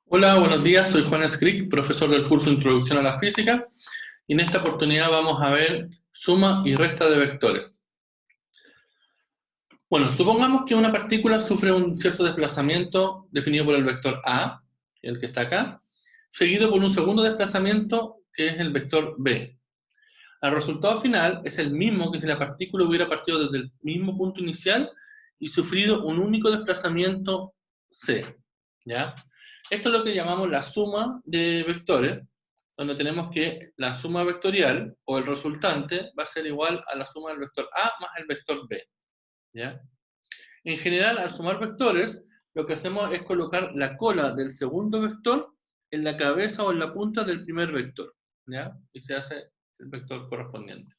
Hola, buenos días, soy Juan Escric, profesor del curso Introducción a la Física, y en esta oportunidad vamos a ver suma y resta de vectores. Bueno, supongamos que una partícula sufre un cierto desplazamiento definido por el vector A, el que está acá, seguido por un segundo desplazamiento que es el vector B. El resultado final es el mismo que si la partícula hubiera partido desde el mismo punto inicial y sufrido un único desplazamiento C, ¿ya? Esto es lo que llamamos la suma de vectores, donde tenemos que la suma vectorial, o el resultante, va a ser igual a la suma del vector A más el vector B, ¿ya? En general, al sumar vectores, lo que hacemos es colocar la cola del segundo vector en la cabeza o en la punta del primer vector, ¿ya? Y se hace el vector correspondiente.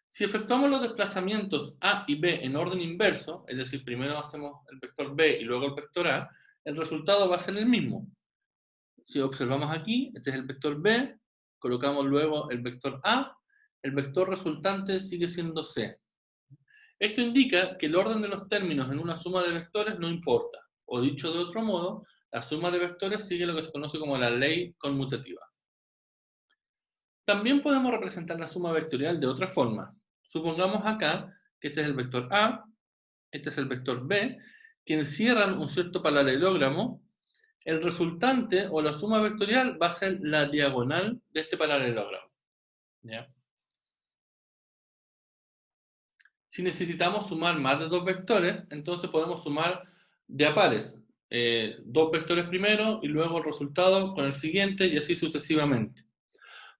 Si efectuamos los desplazamientos A y B en orden inverso, es decir, primero hacemos el vector B y luego el vector A, el resultado va a ser el mismo. Si observamos aquí, este es el vector B, colocamos luego el vector A, el vector resultante sigue siendo C. Esto indica que el orden de los términos en una suma de vectores no importa, o dicho de otro modo, la suma de vectores sigue lo que se conoce como la ley conmutativa. También podemos representar la suma vectorial de otra forma. Supongamos acá que este es el vector A, este es el vector B, que encierran un cierto paralelogramo. El resultante o la suma vectorial va a ser la diagonal de este paralelogramo, ¿ya? Si necesitamos sumar más de dos vectores, entonces podemos sumar de a pares. Dos vectores primero y luego el resultado con el siguiente y así sucesivamente.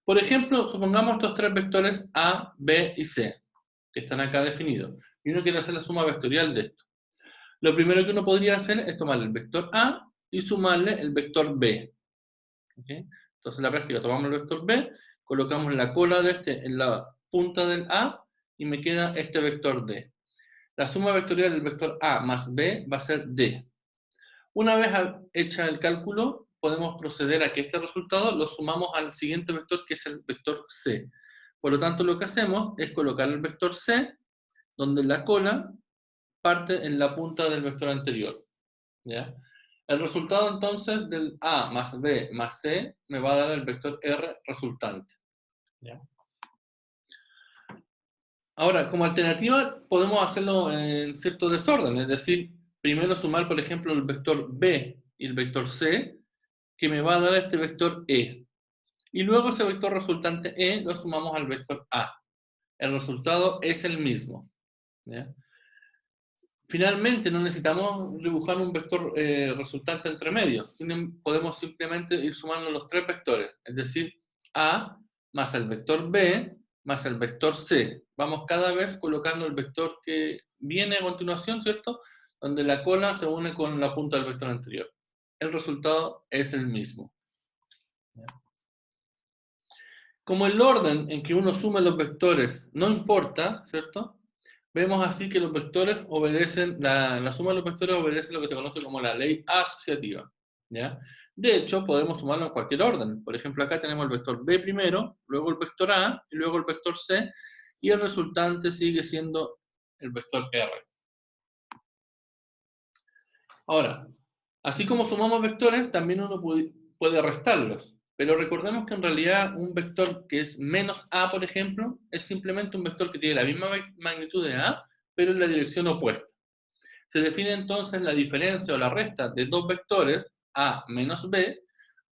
Por ejemplo, supongamos estos tres vectores A, B y C, que están acá definidos, y uno quiere hacer la suma vectorial de esto. Lo primero que uno podría hacer es tomar el vector A y sumarle el vector B. ¿Okay? Entonces en la práctica tomamos el vector B, colocamos la cola de este en la punta del A y me queda este vector D. La suma vectorial del vector A más B va a ser D. Una vez hecha el cálculo, podemos proceder a que este resultado lo sumamos al siguiente vector, que es el vector C. Por lo tanto, lo que hacemos es colocar el vector C, donde la cola parte en la punta del vector anterior, ¿ya? El resultado entonces del A más B más C me va a dar el vector R resultante, ¿ya? Ahora, como alternativa, podemos hacerlo en cierto desorden, es decir, primero sumar, por ejemplo, el vector B y el vector C, que me va a dar este vector E. Y luego ese vector resultante E lo sumamos al vector A. El resultado es el mismo, ¿ya? Finalmente, no necesitamos dibujar un vector resultante entre medios, sino podemos simplemente ir sumando los tres vectores, es decir, A más el vector B más el vector C. Vamos cada vez colocando el vector que viene a continuación, ¿cierto? Donde la cola se une con la punta del vector anterior. El resultado es el mismo. Como el orden en que uno suma los vectores no importa, ¿cierto? Vemos así que los vectores obedecen, la suma de los vectores obedece lo que se conoce como la ley asociativa, ¿ya? De hecho, podemos sumarlo en cualquier orden. Por ejemplo, acá tenemos el vector B primero, luego el vector A, y luego el vector C, y el resultante sigue siendo el vector R. Ahora, así como sumamos vectores, también uno puede restarlos. Pero recordemos que en realidad un vector que es menos A, por ejemplo, es simplemente un vector que tiene la misma magnitud de A, pero en la dirección opuesta. Se define entonces la diferencia o la resta de dos vectores, A menos B,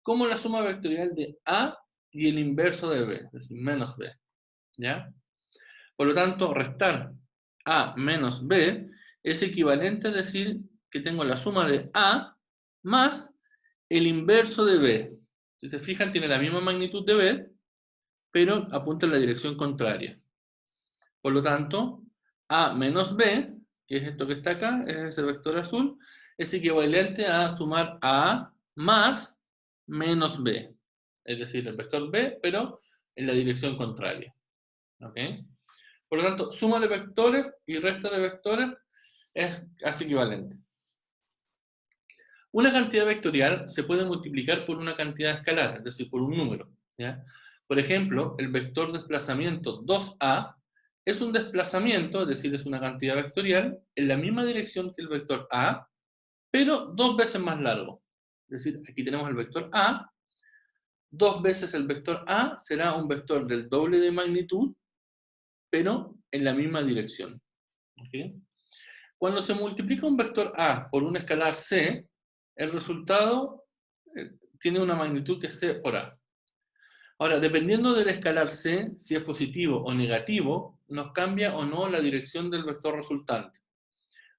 como la suma vectorial de A y el inverso de B, es decir, menos B, ¿ya? Por lo tanto, restar A menos B es equivalente a decir que tengo la suma de A más el inverso de B. Si se fijan, tiene la misma magnitud de B, pero apunta en la dirección contraria. Por lo tanto, A menos B, que es esto que está acá, es ese vector azul, es equivalente a sumar A más menos B. Es decir, el vector B, pero en la dirección contraria. ¿Ok? Por lo tanto, suma de vectores y resta de vectores es casi equivalente. Una cantidad vectorial se puede multiplicar por una cantidad escalar, es decir, por un número, ¿ya? Por ejemplo, el vector desplazamiento 2A es un desplazamiento, es decir, es una cantidad vectorial, en la misma dirección que el vector A, pero dos veces más largo. Es decir, aquí tenemos el vector A. 2 veces el vector A será un vector del doble de magnitud, pero en la misma dirección. ¿Okay? Cuando se multiplica un vector A por un escalar C, el resultado tiene una magnitud que es C por A. Ahora, dependiendo del escalar C, si es positivo o negativo, nos cambia o no la dirección del vector resultante.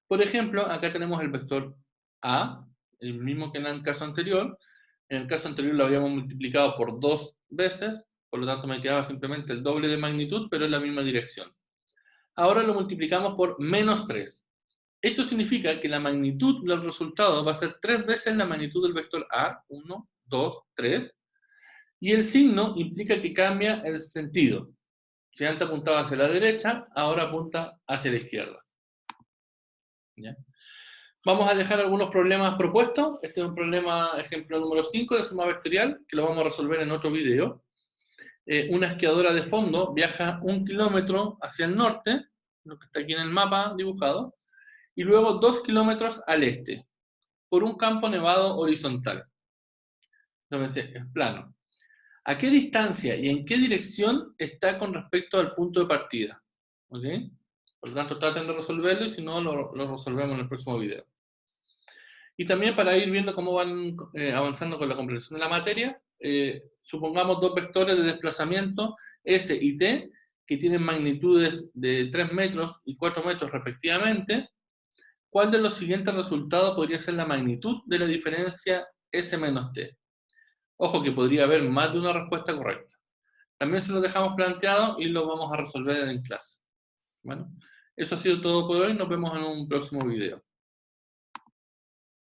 Por ejemplo, acá tenemos el vector A, el mismo que en el caso anterior. En el caso anterior lo habíamos multiplicado por 2 veces, por lo tanto me quedaba simplemente el doble de magnitud, pero en la misma dirección. Ahora lo multiplicamos por menos 3. Esto significa que la magnitud del resultado va a ser 3 veces la magnitud del vector A, 1, 2, 3, y el signo implica que cambia el sentido. Si antes apuntaba hacia la derecha, ahora apunta hacia la izquierda. ¿Ya? Vamos a dejar algunos problemas propuestos. Este es un problema, ejemplo número 5 de suma vectorial, que lo vamos a resolver en otro video. Una esquiadora de fondo viaja 1 kilómetro hacia el norte, lo que está aquí en el mapa dibujado, y luego 2 kilómetros al este, por un campo nevado horizontal. Entonces, es plano. ¿A qué distancia y en qué dirección está con respecto al punto de partida? ¿Ok? Por lo tanto, traten de resolverlo y si no, lo resolvemos en el próximo video. Y también para ir viendo cómo van avanzando con la comprensión de la materia, supongamos dos vectores de desplazamiento S y T, que tienen magnitudes de 3 metros y 4 metros respectivamente. ¿Cuál de los siguientes resultados podría ser la magnitud de la diferencia S menos T? Ojo que podría haber más de una respuesta correcta. También se lo dejamos planteado y lo vamos a resolver en clase. Bueno, eso ha sido todo por hoy. Nos vemos en un próximo video.